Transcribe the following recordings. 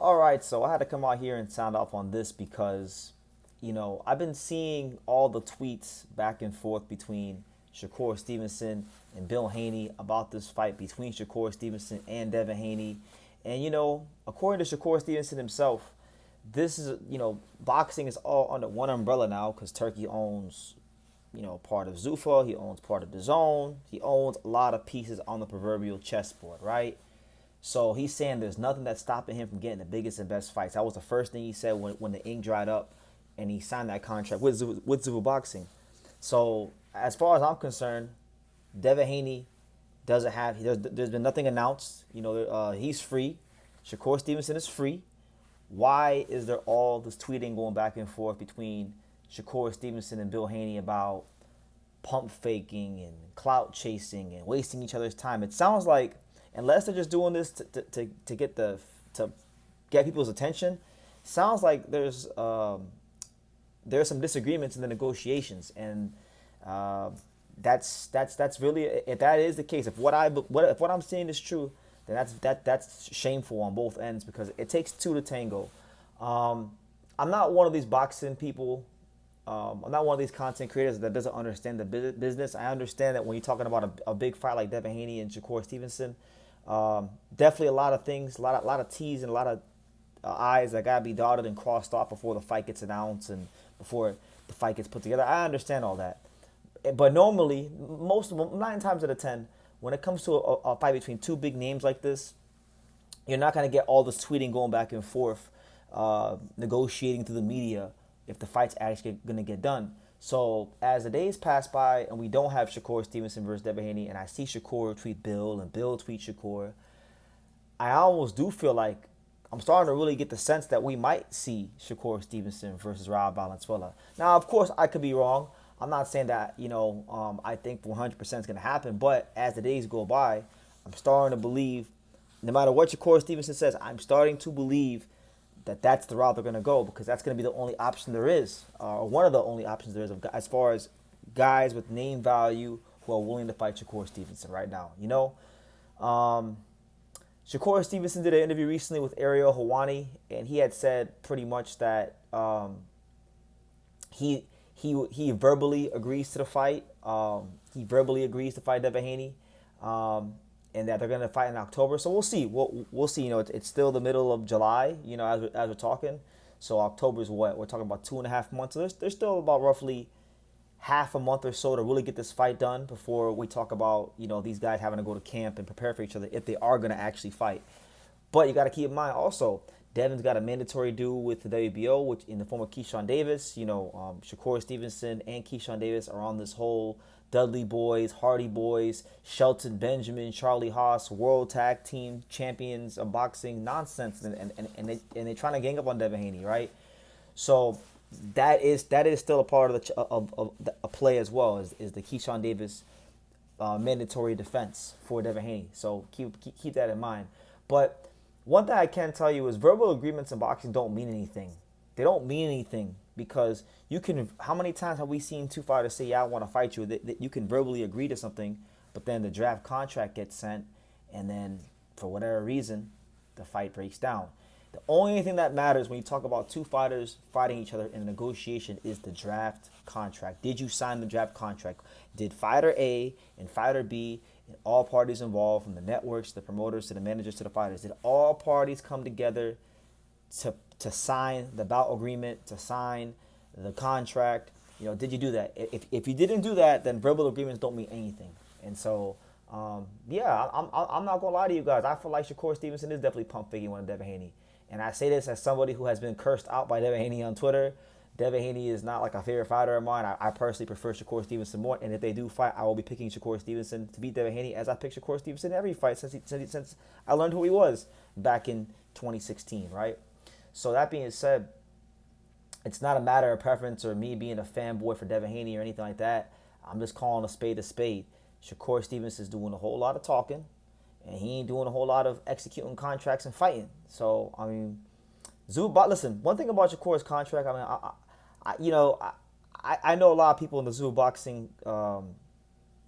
All right, so I had to come out here and sound off on this because, I've been seeing all the tweets back and forth between Shakur Stevenson and Bill Haney about this fight between Shakur Stevenson and Devin Haney. And, according to Shakur Stevenson himself, this is, boxing is all under one umbrella now because Turkey owns, part of Zuffa, he owns part of the zone, he owns a lot of pieces on the proverbial chessboard, right? So he's saying there's nothing that's stopping him from getting the biggest and best fights. That was the first thing he said when the ink dried up and he signed that contract with Zuffa Boxing. So as far as I'm concerned, Devin Haney doesn't have. There's been nothing announced. He's free. Shakur Stevenson is free. Why is there all this tweeting going back and forth between Shakur Stevenson and Bill Haney about pump faking and clout chasing and wasting each other's time? It sounds like unless they're just doing this to get people's attention, sounds like there's some disagreements in the negotiations, and that's really, if that is the case, if what I'm seeing is true, then that's shameful on both ends because it takes two to tango. I'm not one of these boxing people. I'm not one of these content creators that doesn't understand the business. I understand that when you're talking about a big fight like Devin Haney and Shakur Stevenson, definitely a lot of things, a lot of T's and a lot of I's that gotta be dotted and crossed off before the fight gets announced and before the fight gets put together. I understand all that, but normally, 9 times out of 10, when it comes to a fight between two big names like this, you're not gonna get all this tweeting going back and forth, negotiating through the media if the fight's actually gonna get done. So as the days pass by and we don't have Shakur Stevenson versus Devin Haney, and I see Shakur tweet Bill and Bill tweet Shakur, I almost do feel like I'm starting to really get the sense that we might see Shakur Stevenson versus Rob Valenzuela. Now, of course, I could be wrong. I'm not saying that, I think 100% is going to happen, but as the days go by, I'm starting to believe, no matter what Shakur Stevenson says, I'm starting to believe that that's the route they're going to go because that's going to be the only option there is, or one of the only options there is as far as guys with name value who are willing to fight Shakur Stevenson right now. Shakur Stevenson did an interview recently with Ariel Helwani, and he had said pretty much that he verbally agrees to the fight. He verbally agrees to fight Devin Haney, and that they're going to fight in October. So we'll see. We'll see. It's still the middle of July. As we're talking. So October is what we're talking about, 2.5 months. So there's still about roughly half a month or so to really get this fight done before we talk about these guys having to go to camp and prepare for each other if they are going to actually fight. But you got to keep in mind also, Devin's got a mandatory due with the WBO, which in the form of Keyshawn Davis. Shakur Stevenson and Keyshawn Davis are on this whole Dudley Boys, Hardy Boys, Shelton Benjamin, Charlie Haas, World Tag Team Champions of Boxing nonsense, and they're trying to gang up on Devin Haney, right? So that is still a part of a play as well, is the Keyshawn Davis mandatory defense for Devin Haney. So keep that in mind. But one thing I can tell you is verbal agreements in boxing don't mean anything. They don't mean anything because how many times have we seen two fighters say, yeah, I want to fight you? That you can verbally agree to something, but then the draft contract gets sent, and then for whatever reason, the fight breaks down. The only thing that matters when you talk about two fighters fighting each other in a negotiation is the draft contract. Did you sign the draft contract? Did fighter A and fighter B and all parties involved, from the networks to the promoters to the managers to the fighters, did all parties come together to sign the bout agreement, to sign the contract? Did you do that? If you didn't do that, then verbal agreements don't mean anything. And so, I'm not gonna lie to you guys. I feel like Shakur Stevenson is definitely pump faking one of Devin Haney. And I say this as somebody who has been cursed out by Devin Haney on Twitter. Devin Haney is not like a favorite fighter of mine. I personally prefer Shakur Stevenson more. And if they do fight, I will be picking Shakur Stevenson to beat Devin Haney, as I pick Shakur Stevenson in every fight since I learned who he was back in 2016, right? So that being said, it's not a matter of preference or me being a fanboy for Devin Haney or anything like that. I'm just calling a spade a spade. Shakur Stevenson is doing a whole lot of talking, and he ain't doing a whole lot of executing contracts and fighting. So, listen, one thing about Shakur's contract, I know a lot of people in the Zoo Boxing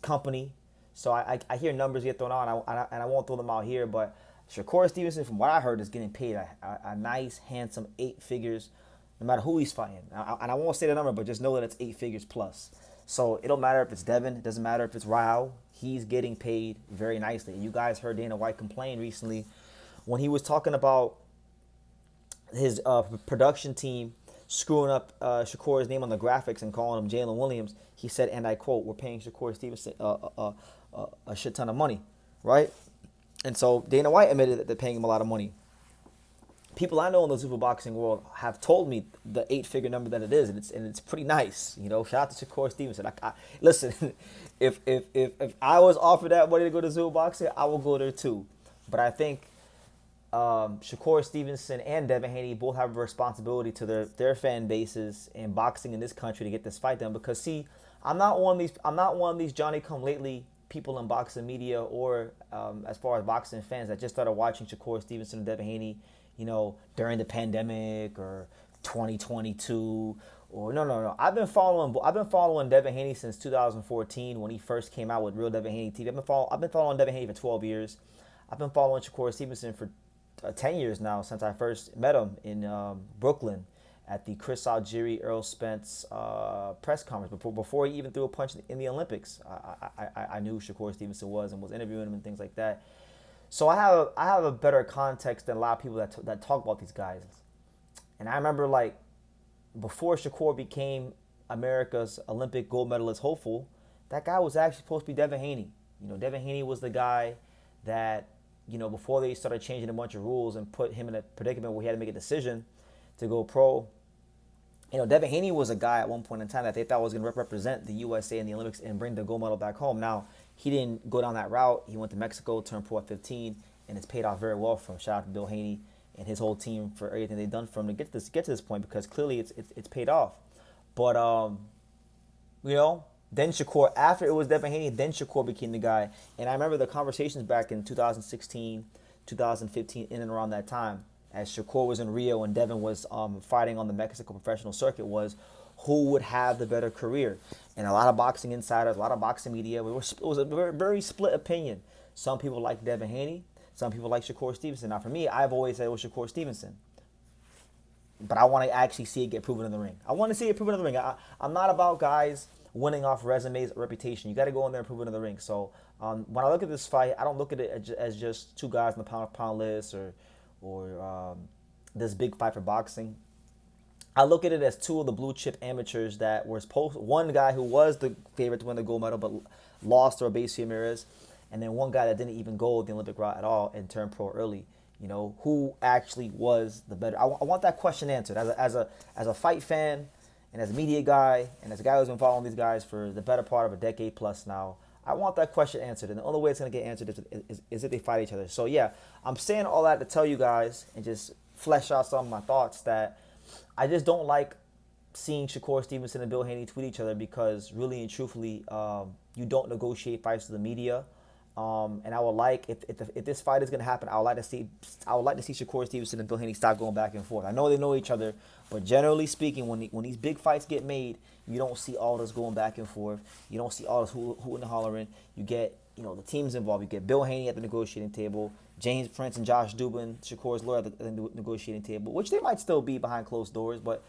company, so I hear numbers get thrown out, and I won't throw them out here, but Shakur Stevenson, from what I heard, is getting paid a nice, handsome 8 figures, no matter who he's fighting. And I won't say the number, but just know that it's 8 figures plus. So it don't matter if it's Devin, it doesn't matter if it's Rao. He's getting paid very nicely. And you guys heard Dana White complain recently when he was talking about his production team screwing up Shakur's name on the graphics and calling him Jalen Williams. He said, and I quote, "We're paying Shakur Stevenson a shit ton of money," right? And so Dana White admitted that they're paying him a lot of money. People I know in the super boxing world have told me the 8 figure number that it is, and it's pretty nice. You know, shout out to Shakur Stevenson. Listen, if I was offered that money to go to super boxing, I will go there too. But I think Shakur Stevenson and Devin Haney both have a responsibility to their fan bases and boxing in this country to get this fight done. Because see, I'm not one of these Johnny come lately people in boxing media or as far as boxing fans that just started watching Shakur Stevenson and Devin Haney, you know, during the pandemic or 2022 or no. I've been following Devin Haney since 2014 when he first came out with Real Devin Haney TV. I've been following Devin Haney for 12 years. I've been following Shakur Stevenson for 10 years now since I first met him in Brooklyn at the Chris Algieri Earl Spence press conference before he even threw a punch in the Olympics. I knew who Shakur Stevenson was and was interviewing him and things like that. So I have a better context than a lot of people that talk about these guys. And I remember, like, before Shakur became America's Olympic gold medalist hopeful, that guy was actually supposed to be Devin Haney. You know, Devin Haney was the guy that, you know, before they started changing a bunch of rules and put him in a predicament where he had to make a decision to go pro. You know, Devin Haney was a guy at one point in time that they thought was going to represent the USA in the Olympics and bring the gold medal back home. Now, he didn't go down that route. He went to Mexico, turned pro at 15, and it's paid off very well for him. Shout out to Bill Haney and his whole team for everything they've done for him to get to this point, because clearly it's paid off. But you know, then Shakur, after it was Devin Haney, then Shakur became the guy. And I remember the conversations back in 2016, 2015, in and around that time, as Shakur was in Rio and Devin was fighting on the Mexico professional circuit, was who would have the better career. And a lot of boxing insiders, a lot of boxing media, it was a very, very split opinion. Some people like Devin Haney. Some people like Shakur Stevenson. Now, for me, I've always said it was Shakur Stevenson. But I want to actually see it get proven in the ring. I want to see it proven in the ring. I'm not about guys winning off resumes or reputation. You got to go in there and prove it in the ring. So when I look at this fight, I don't look at it as just two guys on the pound-for-pound list or this big fight for boxing. I look at it as two of the blue chip amateurs that were supposed. One guy who was the favorite to win the gold medal but lost to Abasio Ramirez, and then one guy that didn't even go the Olympic route at all and turned pro early. You know, who actually was the better? I want that question answered as a fight fan and as a media guy and as a guy who's been following these guys for the better part of a decade plus now. I want that question answered, and the only way it's going to get answered is if they fight each other. So yeah, I'm saying all that to tell you guys and just flesh out some of my thoughts that I just don't like seeing Shakur Stevenson and Bill Haney tweet each other, because really and truthfully, you don't negotiate fights with the media. And I would like, if this fight is going to happen, I would like to see Shakur Stevenson and Bill Haney stop going back and forth. I know they know each other, but generally speaking, when these big fights get made, you don't see all this going back and forth. You don't see all this hooting and hollering. You get, you know, the teams involved. You get Bill Haney at the negotiating table, James Prince and Josh Dubin, Shakur's lawyer, at the negotiating table, which they might still be behind closed doors, but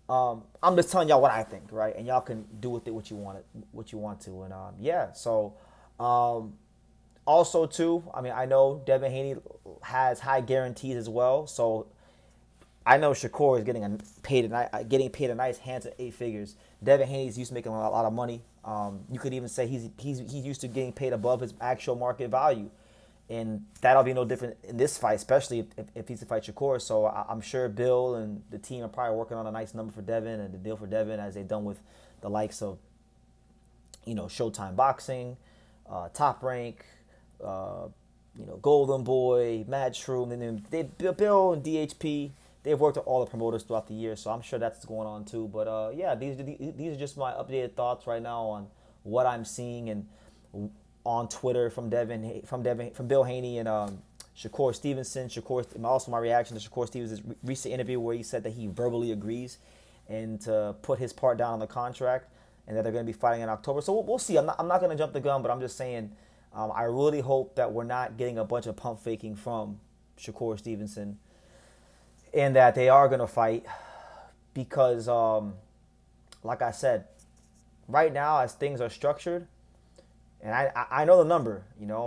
I'm just telling y'all what I think, right? And y'all can do with it what you want to. And yeah, so. Also, too, I mean, I know Devin Haney has high guarantees as well, so I know Shakur is getting paid a nice handsome 8 figures. Devin Haney's used to making a lot of money. You could even say he's used to getting paid above his actual market value, and that'll be no different in this fight, especially if he's to fight Shakur. So I'm sure Bill and the team are probably working on a nice number for Devin and the deal for Devin, as they've done with the likes of, you know, Showtime Boxing, Top Rank, you know, Golden Boy, Mad Shroom, and then Bill and DHP. They've worked with all the promoters throughout the year, so I'm sure that's going on too. But yeah, these are just my updated thoughts right now on what I'm seeing and on Twitter from Bill Haney and Shakur Stevenson. Also my reaction to Shakur Stevenson's recent interview where he said that he verbally agrees and to put his part down on the contract, and that they're going to be fighting in October. So we'll see. I'm not going to jump the gun, but I'm just saying. I really hope that we're not getting a bunch of pump faking from Shakur Stevenson, and that they are going to fight because, like I said, right now as things are structured, and I know the number,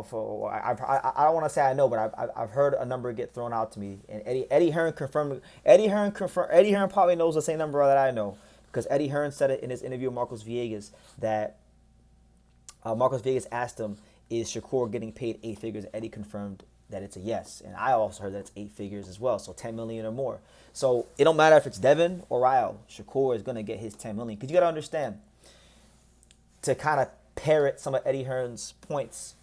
for I don't want to say I know, but I've heard a number get thrown out to me, and Eddie Hearn confirmed. Eddie Hearn probably knows the same number that I know, because Eddie Hearn said it in his interview with Marcos Villegas that Marcos Villegas asked him, "Is Shakur getting paid 8 figures?" Eddie confirmed that it's a yes, and I also heard that it's 8 figures as well, so 10 million or more. So it don't matter if it's Devin or Ryle, Shakur is gonna get his 10 million, because you gotta understand, to kind of parrot some of Eddie Hearn's points,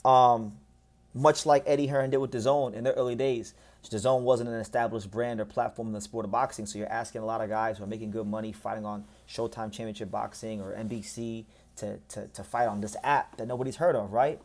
much like Eddie Hearn did with DAZN in their early days. DAZN wasn't an established brand or platform in the sport of boxing, so you're asking a lot of guys who are making good money fighting on Showtime Championship Boxing or NBC to fight on this app that nobody's heard of, right?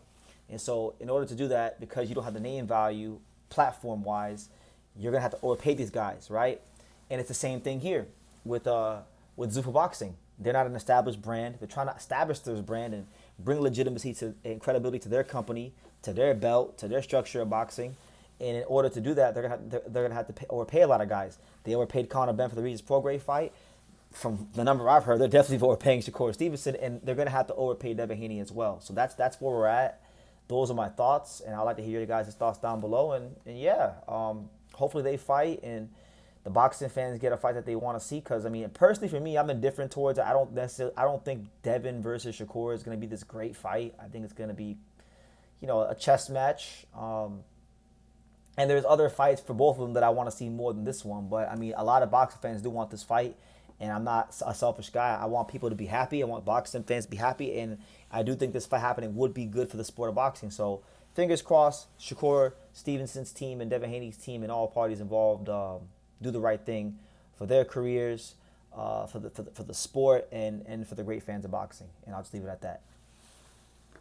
And so in order to do that, because you don't have the name value platform-wise, you're going to have to overpay these guys, right? And it's the same thing here with Zuffa Boxing. They're not an established brand. They're trying to establish this brand and bring legitimacy and credibility to their company, to their belt, to their structure of boxing. And in order to do that, they're gonna have to overpay a lot of guys. They overpaid Conor Benn for the Regis Prograis fight. From the number I've heard, they're definitely overpaying Shakur Stevenson, and they're gonna have to overpay Devin Haney as well. So that's where we're at. Those are my thoughts, and I'd like to hear you guys' thoughts down below. And yeah, hopefully they fight and the boxing fans get a fight that they want to see. Because I mean, personally for me, I'm indifferent towards it. I don't think Devin versus Shakur is going to be this great fight. I think it's going to be, a chess match. And there's other fights for both of them that I want to see more than this one. But I mean, a lot of boxing fans do want this fight, and I'm not a selfish guy. I want people to be happy. I want boxing fans to be happy, and I do think this fight happening would be good for the sport of boxing. So fingers crossed, Shakur Stevenson's team and Devin Haney's team and all parties involved do the right thing for their careers, for the sport, and for the great fans of boxing. And I'll just leave it at that.